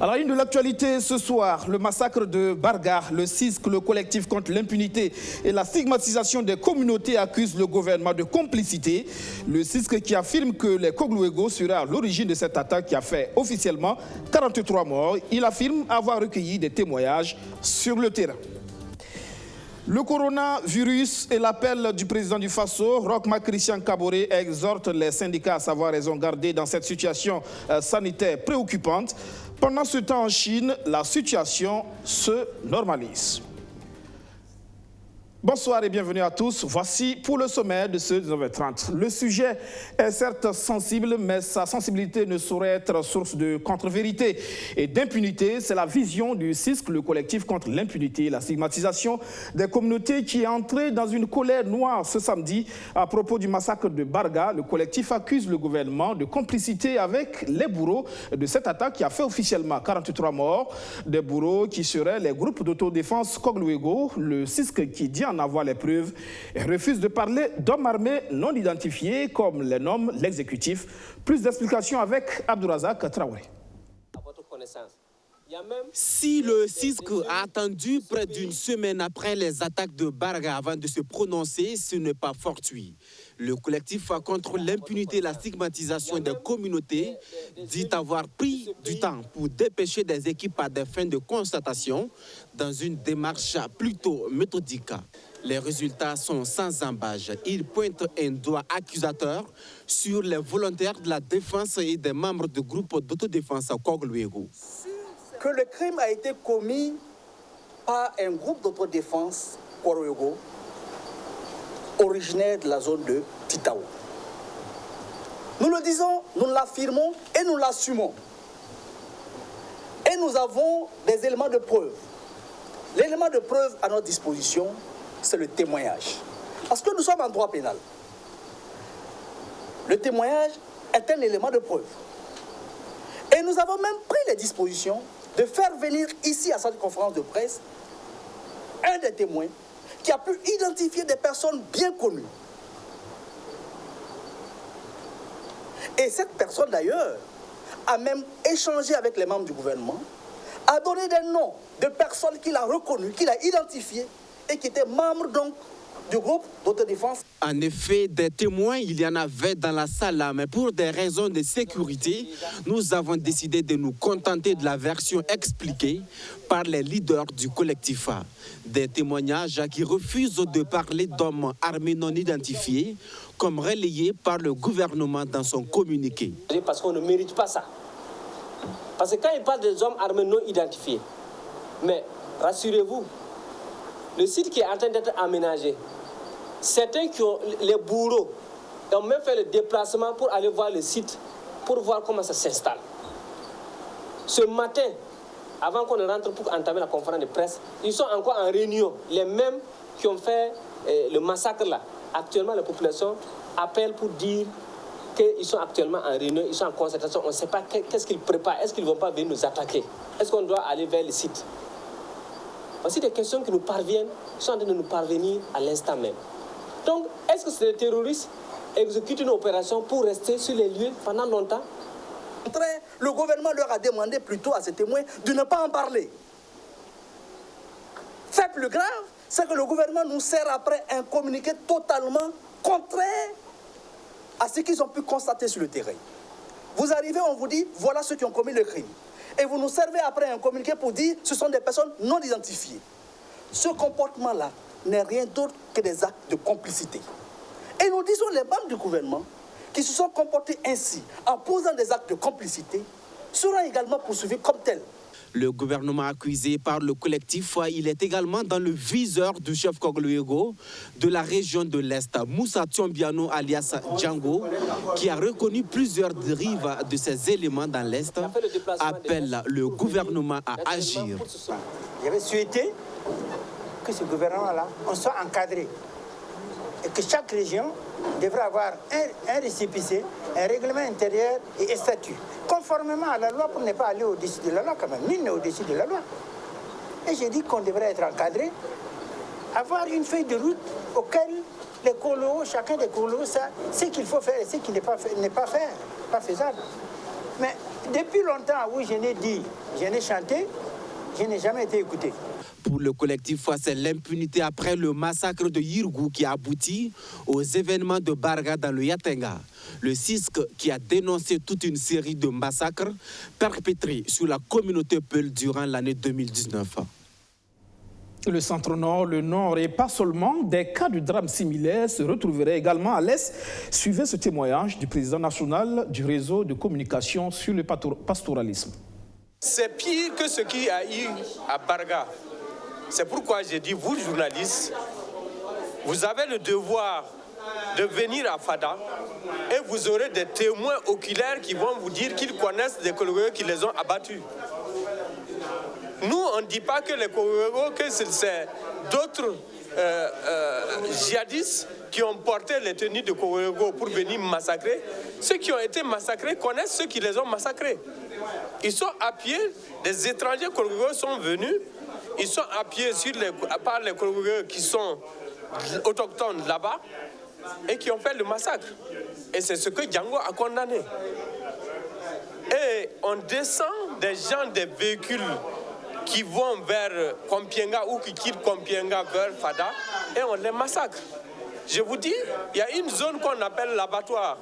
À la une de l'actualité ce soir, le massacre de Barga, le CISC, le collectif contre l'impunité et la stigmatisation des communautés accuse le gouvernement de complicité. Le CISC qui affirme que les Kogluego seraient à l'origine de cette attaque qui a fait officiellement 43 morts. Il affirme avoir recueilli des témoignages sur le terrain. Le coronavirus et l'appel du président du Faso, Roch-Marc Christian Kaboré, exhorte les syndicats à savoir raison garder dans cette situation sanitaire préoccupante. Pendant ce temps en Chine, la situation se normalise. Bonsoir et bienvenue à tous. Voici pour le sommaire de ce 19h30. Le sujet est certes sensible, mais sa sensibilité ne saurait être source de contre-vérité et d'impunité. C'est la vision du CISC, le collectif contre l'impunité et la stigmatisation des communautés qui est entré dans une colère noire ce samedi à propos du massacre de Barga. Le collectif accuse le gouvernement de complicité avec les bourreaux de cette attaque qui a fait officiellement 43 morts. Des bourreaux qui seraient les groupes d'autodéfense Kogluego. Le CISC qui dit en avoir les preuves et refuse de parler d'hommes armés non identifiés comme les nomme l'exécutif. Plus d'explications avec Abdourazak Traoré. À votre connaissance. Si le CISC a attendu près d'une semaine après les attaques de Barga avant de se prononcer, ce n'est pas fortuit. Le collectif contre l'impunité et la stigmatisation des communautés dit avoir pris du temps pour dépêcher des équipes à des fins de constatation dans une démarche plutôt méthodique. Les résultats sont sans embâche. Ils pointent un doigt accusateur sur les volontaires de la défense et des membres du groupe d'autodéfense Kogluego. Que le crime a été commis par un groupe d'autodéfense Kogluego originaire de la zone de Titao. Nous le disons, nous l'affirmons et nous l'assumons. Et nous avons des éléments de preuve. L'élément de preuve à notre disposition, c'est le témoignage. Parce que nous sommes en droit pénal. Le témoignage est un élément de preuve. Et nous avons même pris les dispositions de faire venir ici à cette conférence de presse un des témoins qui a pu identifier des personnes bien connues. Et cette personne d'ailleurs a même échangé avec les membres du gouvernement, a donné des noms de personnes qu'il a reconnues, qu'il a identifiées et qui étaient membres donc du groupe d'autodéfense. En effet, des témoins, il y en avait dans la salle, mais pour des raisons de sécurité, nous avons décidé de nous contenter de la version expliquée par les leaders du collectif. Des témoignages qui refusent de parler d'hommes armés non identifiés, comme relayé par le gouvernement dans son communiqué. Parce qu'on ne mérite pas ça. Parce que quand il parle des hommes armés non identifiés, mais rassurez-vous, le site qui est en train d'être aménagé, certains qui ont les bourreaux ont même fait le déplacement pour aller voir le site, pour voir comment ça s'installe. Ce matin, avant qu'on ne rentre pour entamer la conférence de presse, ils sont encore en réunion. Les mêmes qui ont fait le massacre là. Actuellement, la population appelle pour dire qu'ils sont actuellement en réunion, ils sont en concertation. On ne sait pas qu'est-ce qu'ils préparent. Est-ce qu'ils ne vont pas venir nous attaquer? Est-ce qu'on doit aller vers le site? Voici des questions qui nous parviennent, qui sont en train de nous parvenir à l'instant même. Donc, est-ce que c'est les terroristes exécutent une opération pour rester sur les lieux pendant longtemps? Le gouvernement leur a demandé plutôt à ces témoins de ne pas en parler. Fait plus grave, c'est que le gouvernement nous sert après un communiqué totalement contraire à ce qu'ils ont pu constater sur le terrain. Vous arrivez, on vous dit, voilà ceux qui ont commis le crime. Et vous nous servez après un communiqué pour dire que ce sont des personnes non identifiées. Ce comportement-là n'est rien d'autre que des actes de complicité. Et nous disons les membres du gouvernement qui se sont comportés ainsi en posant des actes de complicité seront également poursuivis comme tels. Le gouvernement accusé par le collectif, il est également dans le viseur du chef Kogluego de la région de l'Est, Moussa Tiombiano alias Django, qui a reconnu plusieurs dérives de ces éléments dans l'Est, appelle le gouvernement à agir. J'avais souhaité que ce gouvernement-là, on soit encadré et que chaque région devrait avoir un récépissé, un règlement intérieur et un statut, conformément à la loi pour ne pas aller au-dessus de la loi quand même. Nul n'est au-dessus de la loi. Et j'ai dit qu'on devrait être encadré, avoir une feuille de route auquel les colos, chacun des colos, ça, ce qu'il faut faire et ce qui n'est pas faire, pas faisable. Mais Depuis longtemps, oui, je n'ai dit, je n'ai chanté, je n'ai jamais été écouté. Pour le collectif, c'est l'impunité après le massacre de Yirgou qui a abouti aux événements de Barga dans le Yatenga. Le CISC qui a dénoncé toute une série de massacres perpétrés sur la communauté Peul durant l'année 2019. Le centre-nord, le nord et pas seulement, des cas de drames similaires se retrouveraient également à l'est. Suivez ce témoignage du président national du réseau de communication sur le pastoralisme. C'est pire que ce qu'il y a eu à Barga. C'est pourquoi j'ai dit, vous journalistes, vous avez le devoir de venir à Fada et vous aurez des témoins oculaires qui vont vous dire qu'ils connaissent des Kologos qui les ont abattus. Nous, on ne dit pas que les Kologos, que c'est d'autres djihadistes qui ont porté les tenues de Kologos pour venir massacrer. Ceux qui ont été massacrés connaissent ceux qui les ont massacrés. Ils sont appuyés, des étrangers Kologos sont venus. Ils sont appuyés par les Kologos qui sont autochtones là-bas et qui ont fait le massacre. Et c'est ce que Django a condamné. Et on descend des gens des véhicules qui vont vers Kompienga ou qui quittent Kompienga vers Fada et on les massacre. Je vous dis, il y a une zone qu'on appelle l'abattoir.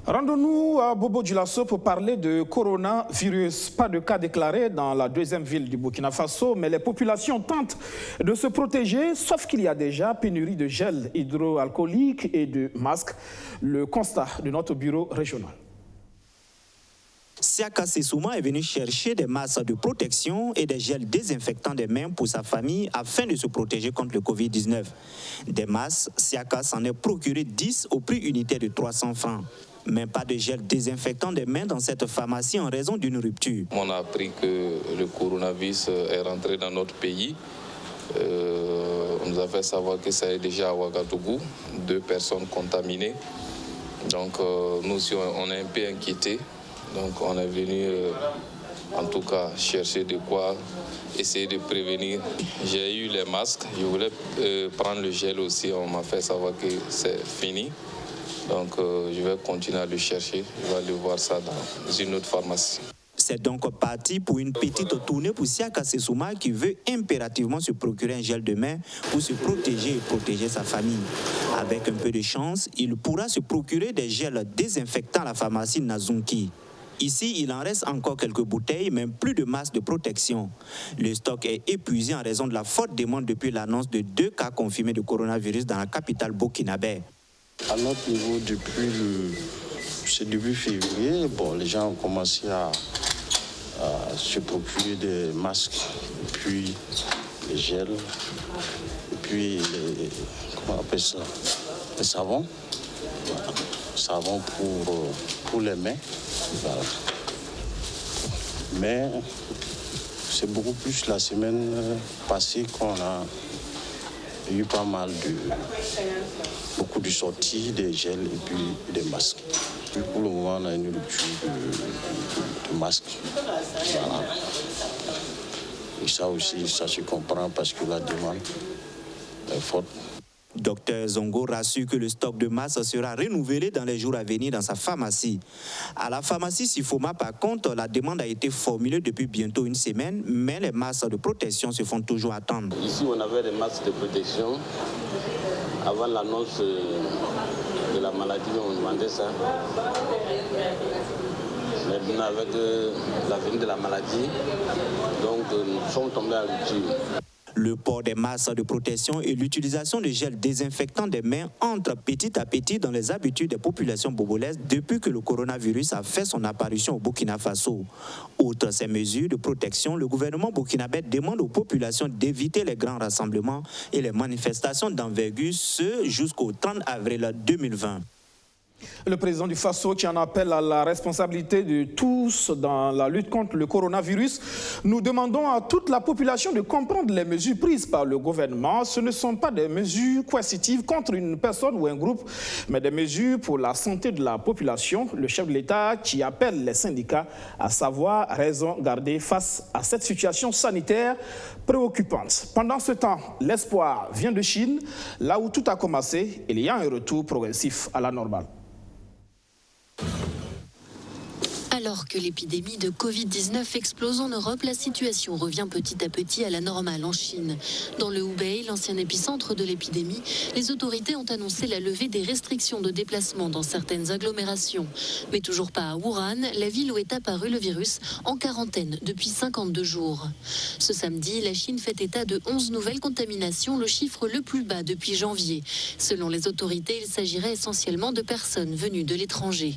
Rendons-nous à Bobo-Dioulasso pour parler de coronavirus. Pas de cas déclarés dans la deuxième ville du Burkina Faso, mais les populations tentent de se protéger, sauf qu'il y a déjà pénurie de gel hydroalcoolique et de masques. Le constat de notre bureau régional. Siaka Sessouma est venu chercher des masques de protection et des gels désinfectants des mains pour sa famille afin de se protéger contre le Covid-19. Des masques, Siaka s'en est procuré 10 au prix unitaire de 300 francs. Mais pas de gel désinfectant des mains dans cette pharmacie en raison d'une rupture. On a appris que le coronavirus est rentré dans notre pays. On nous a fait savoir que ça est déjà à Ouagadougou, 2 personnes contaminées. Donc nous aussi, on est un peu inquiétés. Donc on est venu en tout cas chercher de quoi essayer de prévenir. J'ai eu les masques, je voulais prendre le gel aussi, on m'a fait savoir que c'est fini. Donc je vais continuer à le chercher, je vais aller voir ça dans une autre pharmacie. C'est donc parti pour une petite tournée pour Siaka Sessouma qui veut impérativement se procurer un gel de main pour se protéger et protéger sa famille. Avec un peu de chance, il pourra se procurer des gels désinfectants à la pharmacie Nazunki. Ici, il en reste encore quelques bouteilles, mais plus de masques de protection. Le stock est épuisé en raison de la forte demande depuis l'annonce de 2 cas confirmés de coronavirus dans la capitale burkinabé. À notre niveau, c'est début février, les gens ont commencé à se procurer des masques, et puis les gels, et puis comment on appelle ça, les savons. Savon pour les mains. Voilà. Mais c'est beaucoup plus la semaine passée qu'on a eu pas mal beaucoup de sorties, des gels et puis des masques. Puis pour le moment, on a une rupture de masques. Voilà. Et ça aussi, ça se comprend parce que la demande est forte. Dr Zongo rassure que le stock de masques sera renouvelé dans les jours à venir dans sa pharmacie. À la pharmacie Sifoma, par contre, la demande a été formulée depuis bientôt une semaine, mais les masques de protection se font toujours attendre. Ici, on avait des masques de protection. Avant l'annonce de la maladie, on demandait ça. Maintenant, avec la venue de la maladie, donc nous sommes tombés à rupture. Le port des masques de protection et l'utilisation de gel désinfectant des mains entrent petit à petit dans les habitudes des populations bogolaises depuis que le coronavirus a fait son apparition au Burkina Faso. Outre ces mesures de protection, le gouvernement burkinabé demande aux populations d'éviter les grands rassemblements et les manifestations d'envergure, ce jusqu'au 30 avril 2020. Le président du Faso qui en appelle à la responsabilité de tous dans la lutte contre le coronavirus. Nous demandons à toute la population de comprendre les mesures prises par le gouvernement. Ce ne sont pas des mesures coercitives contre une personne ou un groupe, mais des mesures pour la santé de la population. Le chef de l'État qui appelle les syndicats à savoir raison garder face à cette situation sanitaire préoccupante. Pendant ce temps, l'espoir vient de Chine, là où tout a commencé. Il y a un retour progressif à la normale. Alors que l'épidémie de Covid-19 explose en Europe, la situation revient petit à petit à la normale en Chine. Dans le Hubei, l'ancien épicentre de l'épidémie, les autorités ont annoncé la levée des restrictions de déplacement dans certaines agglomérations. Mais toujours pas à Wuhan, la ville où est apparu le virus, en quarantaine depuis 52 jours. Ce samedi, la Chine fait état de 11 nouvelles contaminations, le chiffre le plus bas depuis janvier. Selon les autorités, il s'agirait essentiellement de personnes venues de l'étranger.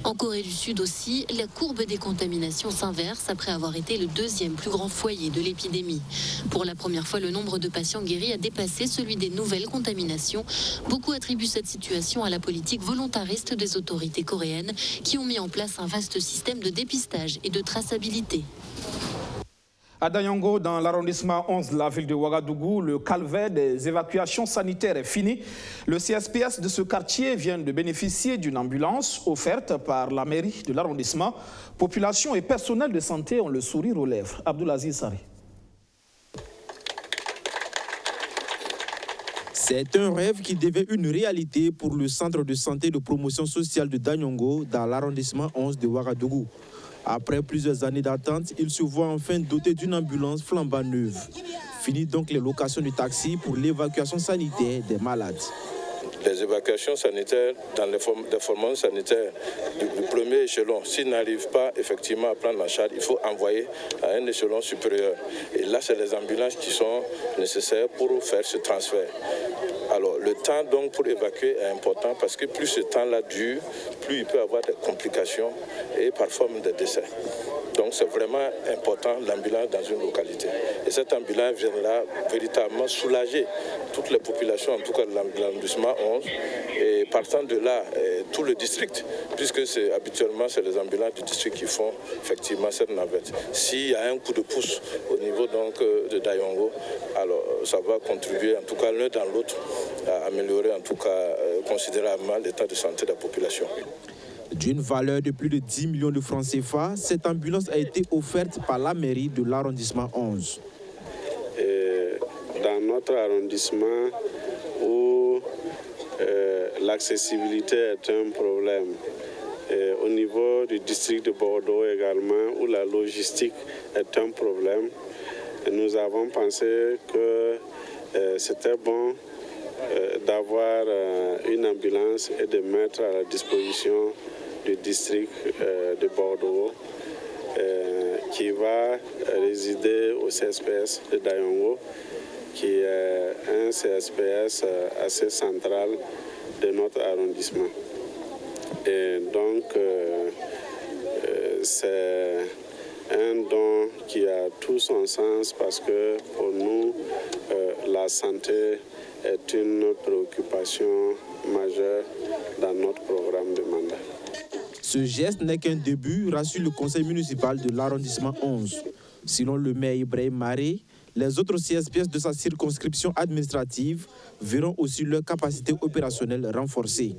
En Corée du Sud aussi, la courbe des contaminations s'inverse après avoir été le deuxième plus grand foyer de l'épidémie. Pour la première fois, le nombre de patients guéris a dépassé celui des nouvelles contaminations. Beaucoup attribuent cette situation à la politique volontariste des autorités coréennes qui ont mis en place un vaste système de dépistage et de traçabilité. À Danyongo, dans l'arrondissement 11 de la ville de Ouagadougou, le calvaire des évacuations sanitaires est fini. Le CSPS de ce quartier vient de bénéficier d'une ambulance offerte par la mairie de l'arrondissement. Population et personnel de santé ont le sourire aux lèvres. Abdoulaziz Sari. C'est un rêve qui devient une réalité pour le centre de santé de promotion sociale de Danyongo dans l'arrondissement 11 de Ouagadougou. Après plusieurs années d'attente, il se voit enfin doté d'une ambulance flambant neuve. Fini donc les locations de taxi pour l'évacuation sanitaire des malades. Les évacuations sanitaires dans les formations sanitaires du premier échelon, s'ils n'arrivent pas effectivement à prendre en charge, il faut envoyer à un échelon supérieur. Et là, c'est les ambulances qui sont nécessaires pour faire ce transfert. Alors, le temps donc pour évacuer est important parce que plus ce temps-là dure, plus il peut y avoir des complications et parfois même des décès. Donc, c'est vraiment important l'ambulance dans une localité. Et cette ambulance viendra véritablement soulager toutes les populations, en tout cas de l'arrondissement 11, et partant de là, tout le district, puisque habituellement, c'est les ambulances du district qui font effectivement cette navette. S'il y a un coup de pouce au niveau donc, de Danyongo, alors ça va contribuer, en tout cas l'un dans l'autre, à améliorer en tout cas considérablement l'état de santé de la population. D'une valeur de plus de 10 millions de francs CFA, cette ambulance a été offerte par la mairie de l'arrondissement 11. Dans notre arrondissement où l'accessibilité est un problème, au niveau du district de Bordeaux également, où la logistique est un problème, nous avons pensé que c'était bon d'avoir une ambulance et de mettre à la disposition du district de Bordeaux qui va résider au CSPS de Danyongo, qui est un CSPS assez central de notre arrondissement. Et donc, c'est un don qui a tout son sens parce que pour nous, la santé est une préoccupation majeure dans notre programme de mandat. Ce geste n'est qu'un début, rassure le conseil municipal de l'arrondissement 11. Selon le maire Ibrahim Maré, les autres CSPS de sa circonscription administrative verront aussi leur capacité opérationnelle renforcée.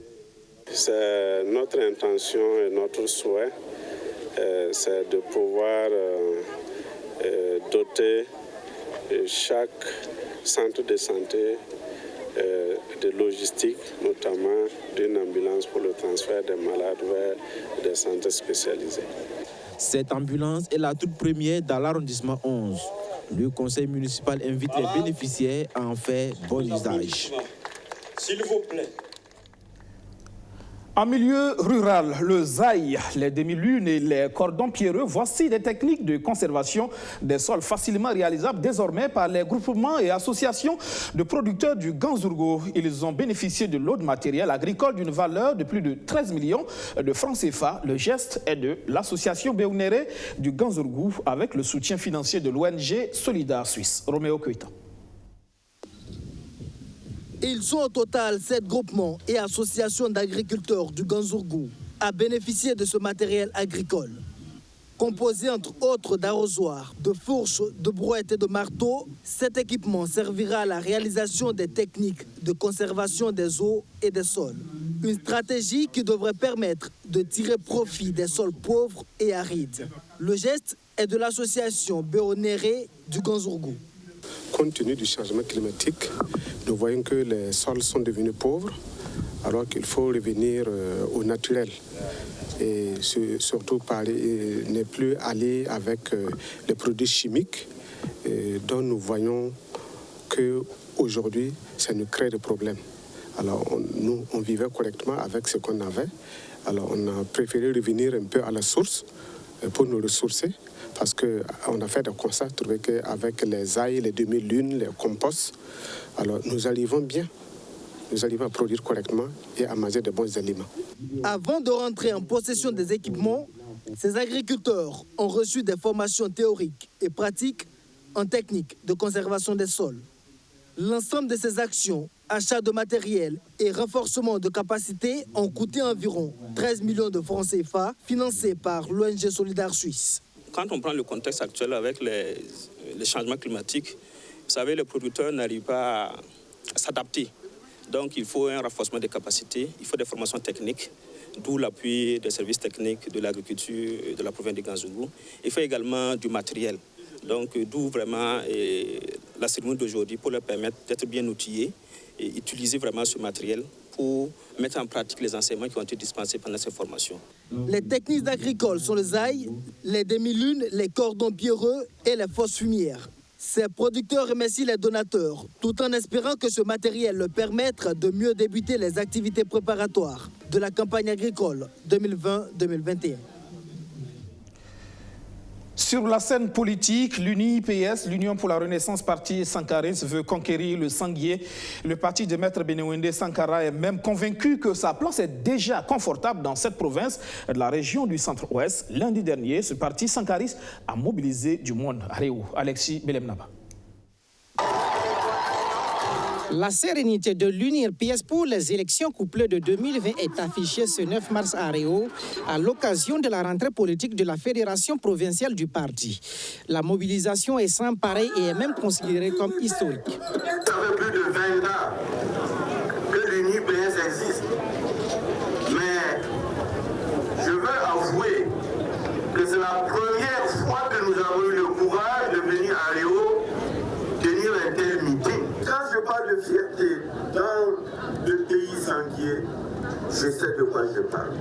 C'est notre intention et notre souhait, c'est de pouvoir doter chaque centre de santé de logistique, notamment d'une ambulance pour le transfert des malades vers des centres spécialisés. Cette ambulance est la toute première dans l'arrondissement 11. Le conseil municipal invite les bénéficiaires à en faire bon usage. S'il vous plaît. En milieu rural, le zaï, les demi-lunes et les cordons pierreux, voici des techniques de conservation des sols facilement réalisables désormais par les groupements et associations de producteurs du Ganzourgo. Ils ont bénéficié de l'eau de matériel agricole d'une valeur de plus de 13 millions de francs CFA. Le geste est de l'association Béounéré du Ganzourgo avec le soutien financier de l'ONG Solidar Suisse. Roméo Koïta. Ils sont au total 7 groupements et associations d'agriculteurs du Ganzourgo à bénéficier de ce matériel agricole. Composé entre autres d'arrosoirs, de fourches, de brouettes et de marteaux, cet équipement servira à la réalisation des techniques de conservation des eaux et des sols. Une stratégie qui devrait permettre de tirer profit des sols pauvres et arides. Le geste est de l'association Béounéré du Ganzourgo. Compte tenu du changement climatique, nous voyons que les sols sont devenus pauvres. alors qu'il faut revenir au naturel. Et surtout ne plus aller avec les produits chimiques dont nous voyons qu'aujourd'hui, ça nous crée des problèmes. Alors nous, on vivait correctement avec ce qu'on avait. Alors on a préféré revenir un peu à la source pour nous ressourcer, parce qu'on a fait des constats, trouvé qu'avec les ailles, les demi-lunes, les composts, alors nous arrivons bien. Nous arrivons à produire correctement et à manger de bons aliments. Avant de rentrer en possession des équipements, ces agriculteurs ont reçu des formations théoriques et pratiques en technique de conservation des sols. L'ensemble de ces actions, achat de matériel et renforcement de capacités ont coûté environ 13 millions de francs CFA, financés par l'ONG Solidaire Suisse. Quand on prend le contexte actuel avec les changements climatiques, vous savez, les producteurs n'arrivent pas à s'adapter. Donc il faut un renforcement des capacités, il faut des formations techniques, d'où l'appui des services techniques de l'agriculture de la province de Ganzougou. Il faut également du matériel. Donc d'où vraiment la cérémonie d'aujourd'hui pour leur permettre d'être bien outillés et utiliser vraiment ce matériel pour mettre en pratique les enseignements qui ont été dispensés pendant ces formations. Les techniques agricoles sont les ailles, les demi-lunes, les cordons pierreux et les fosses fumières. Ces producteurs remercient les donateurs, tout en espérant que ce matériel leur permette de mieux débuter les activités préparatoires de la campagne agricole 2020-2021. Sur la scène politique, l'UNI-PS, l'Union pour la Renaissance Parti sankariste, veut conquérir le Sanguier. Le parti de Maître Bénéwendé Sankara est même convaincu que sa place est déjà confortable dans cette province de la région du centre-ouest. Lundi dernier, ce parti sankariste a mobilisé du monde à Réau. Alexis Belemnaba. La sérénité de l'UNIR-PS pour les élections couplées de 2020 est affichée ce 9 mars à Réau, à l'occasion de la rentrée politique de la Fédération provinciale du parti. La mobilisation est sans pareil et est même considérée comme historique. Ça fait plus de 20 ans que l'UNIR-PS existe. Mais je veux avouer que c'est la première fois que nous avons eu le courage de venir à Réau tenir un tel meeting. Quand je parle de fierté dans le pays sanguier, je sais de quoi je parle.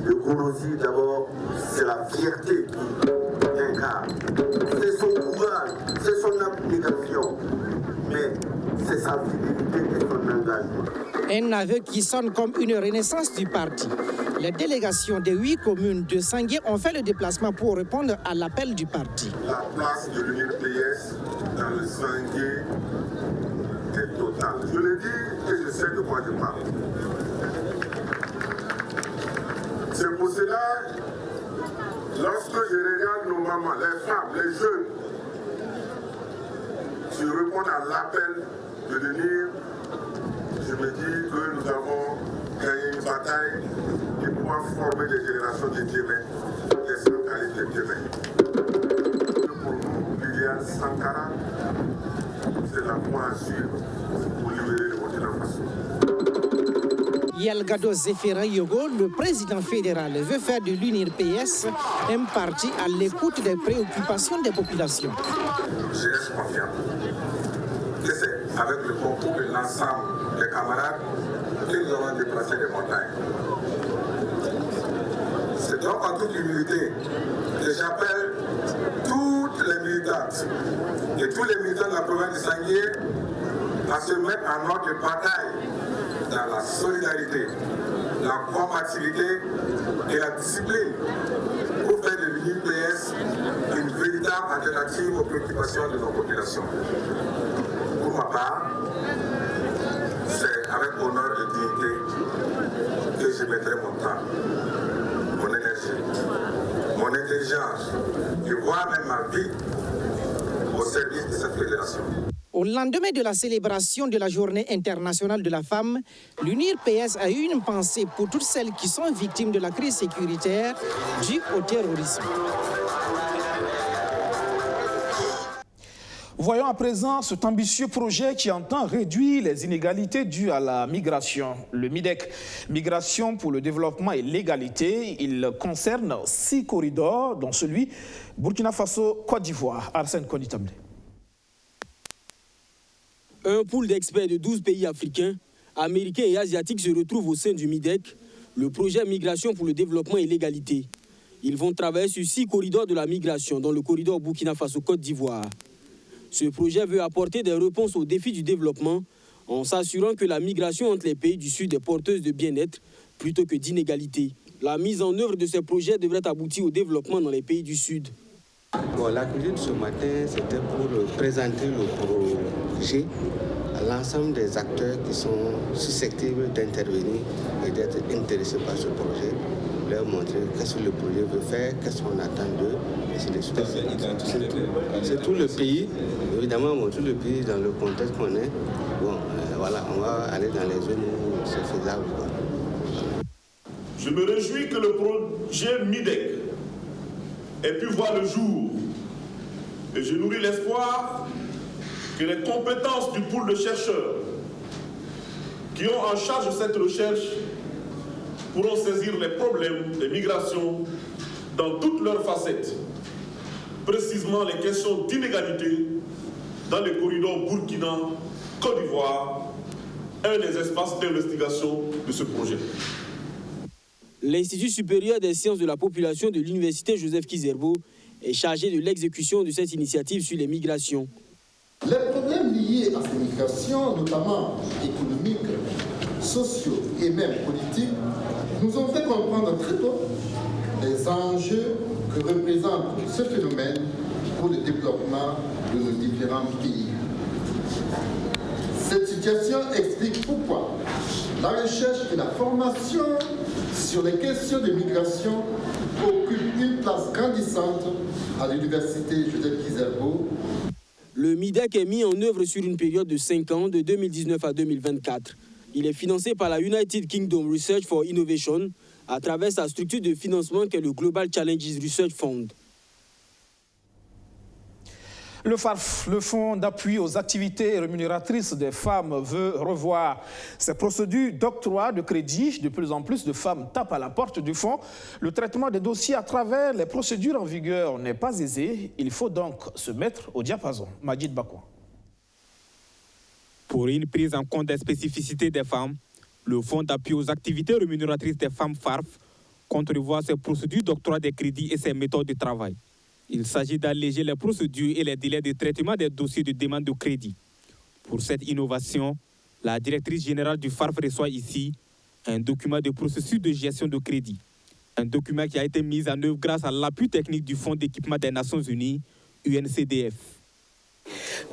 Le Gourouzi, d'abord, c'est la fierté qui incarne. C'est son courage, c'est son abnégation, mais c'est sa fidélité et son engagement. Un aveu qui sonne comme une renaissance du parti. Les délégations des 8 communes de Sanguier ont fait le déplacement pour répondre à l'appel du parti. La place de l'UNIR-PS dans le Sanguier est totale. Je le dis et je sais de quoi je parle. C'est pour cela, lorsque je regarde nos mamans, les femmes, les jeunes, je réponds à l'appel de venir. Je me dis que nous avons gagné une bataille et pouvoir former des générations de demain, des Sankaristes de demain. Pour nous, Liliane Sankara, c'est la voie à suivre pour libérer le Burkina Faso. Yelgado Zéphira Yogo, le président fédéral, veut faire de l'UNIR-PS un parti à l'écoute des préoccupations des populations. Je reste confiant que c'est avec le concours de l'ensemble des camarades que nous avons déplacé les montagnes. C'est donc en toute humilité que j'appelle toutes les militantes et tous les militants de la province de Sanguier à se mettre en ordre de bataille dans la solidarité, la combativité et la discipline pour faire de l'UNIR-PS une véritable alternative aux préoccupations de nos populations. Pour ma part, c'est avec honneur et dignité que je mettrai mon temps, mon énergie, mon intelligence et voire même ma vie au service de cette fédération. Au lendemain de la célébration de la Journée internationale de la femme, l'UNIR-PS a eu une pensée pour toutes celles qui sont victimes de la crise sécuritaire due au terrorisme. Voyons à présent cet ambitieux projet qui entend réduire les inégalités dues à la migration. Le MIDEC, Migration pour le développement et l'égalité, il concerne 6 corridors, dont celui Burkina Faso-Côte d'Ivoire. Arsène Konitambe. Un pool d'experts de 12 pays africains américains et asiatiques se retrouvent au sein du MIDEC, le projet Migration pour le développement et l'égalité. Ils vont travailler sur 6 corridors de la migration, dont le corridor Burkina Faso-Côte d'Ivoire. Ce projet veut apporter des réponses aux défis du développement en s'assurant que la migration entre les pays du Sud est porteuse de bien-être plutôt que d'inégalité. La mise en œuvre de ces projets devrait aboutir au développement dans les pays du Sud. Bon, la cuisine ce matin, c'était pour présenter le projet à l'ensemble des acteurs qui sont susceptibles d'intervenir et d'être intéressés par ce projet. Leur montrer qu'est-ce que le projet veut faire, qu'est-ce qu'on attend d'eux, et c'est c'est tout le pays, évidemment, bon, tout le pays dans le contexte qu'on est. Bon, voilà, on va aller dans les zones où c'est faisable. Je me réjouis que le projet MIDEC ait pu voir le jour et je nourris l'espoir que les compétences du pool de chercheurs qui ont en charge cette recherche pourront saisir les problèmes des migrations dans toutes leurs facettes, précisément les questions d'inégalité dans les corridors Burkina-Côte d'Ivoire, un des espaces d'investigation de ce projet. L'Institut supérieur des sciences de la population de l'Université Joseph Kizerbo est chargé de l'exécution de cette initiative sur les migrations. Les problèmes liés à ces migrations, notamment économiques, sociaux et même politiques, nous ont fait comprendre très tôt les enjeux que représente ce phénomène pour le développement de nos différents pays. Cette situation explique pourquoi la recherche et la formation sur les questions de migration occupent une place grandissante à l'Université Joseph Kizerbo. Le MIDEC est mis en œuvre sur une période de 5 ans, de 2019 à 2024. Il est financé par la United Kingdom Research for Innovation à travers sa structure de financement qu'est le Global Challenges Research Fund. Le FARF, le Fonds d'appui aux activités rémunératrices des femmes, veut revoir ses procédures d'octroi de crédit. De plus en plus de femmes tapent à la porte du fonds. Le traitement des dossiers à travers les procédures en vigueur n'est pas aisé. Il faut donc se mettre au diapason. Majid Bakwa. Pour une prise en compte des spécificités des femmes, le Fonds d'appui aux activités rémunératrices des femmes FARF compte revoir ses procédures d'octroi des crédits et ses méthodes de travail. Il s'agit d'alléger les procédures et les délais de traitement des dossiers de demande de crédit. Pour cette innovation, la directrice générale du FARF reçoit ici un document de processus de gestion de crédit. Un document qui a été mis en œuvre grâce à l'appui technique du Fonds d'équipement des Nations Unies, UNCDF.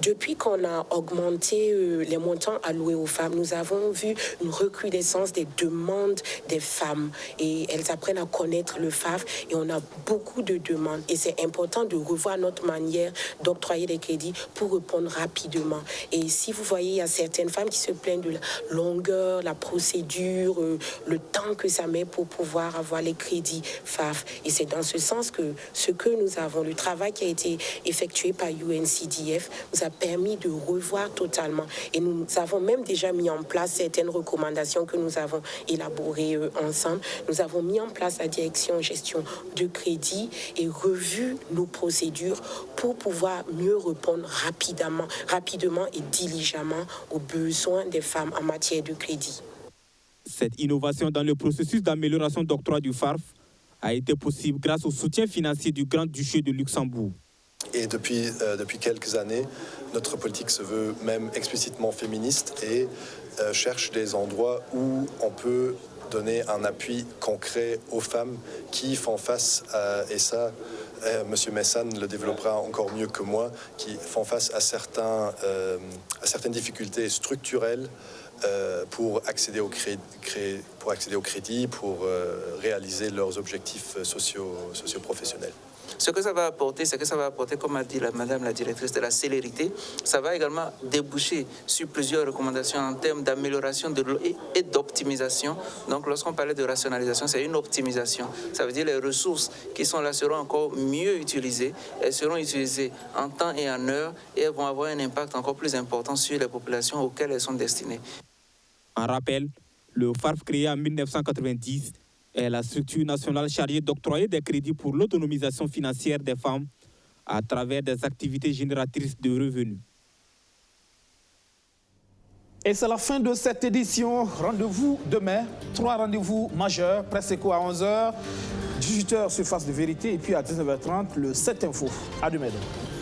Depuis qu'on a augmenté les montants alloués aux femmes, nous avons vu une recrudescence des demandes des femmes et elles apprennent à connaître le FAF et on a beaucoup de demandes et c'est important de revoir notre manière d'octroyer des crédits pour répondre rapidement. Et si vous voyez, il y a certaines femmes qui se plaignent de la longueur, la procédure, le temps que ça met pour pouvoir avoir les crédits FAF. Et c'est dans ce sens que ce que nous avons, le travail qui a été effectué par UNCDF, nous a permis de revoir totalement. Et nous avons même déjà mis en place certaines recommandations que nous avons élaborées ensemble. Nous avons mis en place la direction gestion de crédit et revu nos procédures pour pouvoir mieux répondre rapidement et diligemment aux besoins des femmes en matière de crédit. Cette innovation dans le processus d'amélioration d'octroi du FARF a été possible grâce au soutien financier du Grand-Duché de Luxembourg. Et depuis quelques années, notre politique se veut même explicitement féministe et cherche des endroits où on peut donner un appui concret aux femmes qui font face à, et ça, M. Messane le développera encore mieux que moi, qui font face à certaines difficultés structurelles pour accéder au crédit, pour réaliser leurs objectifs socio-professionnels. Ce que ça va apporter, c'est que ça va apporter, comme a dit Madame la directrice, de la célérité. Ça va également déboucher sur plusieurs recommandations en termes d'amélioration et d'optimisation. Donc lorsqu'on parlait de rationalisation, c'est une optimisation. Ça veut dire les ressources qui sont là seront encore mieux utilisées. Elles seront utilisées en temps et en heure et elles vont avoir un impact encore plus important sur les populations auxquelles elles sont destinées. En rappel, le FARF créé en 1990 est la structure nationale chargée d'octroyer des crédits pour l'autonomisation financière des femmes à travers des activités génératrices de revenus. Et c'est la fin de cette édition. Rendez-vous demain. 3 rendez-vous majeurs. Presse Éco à 11h, 18h sur Face de Vérité et puis à 19h30, le 7 Info. À demain donc.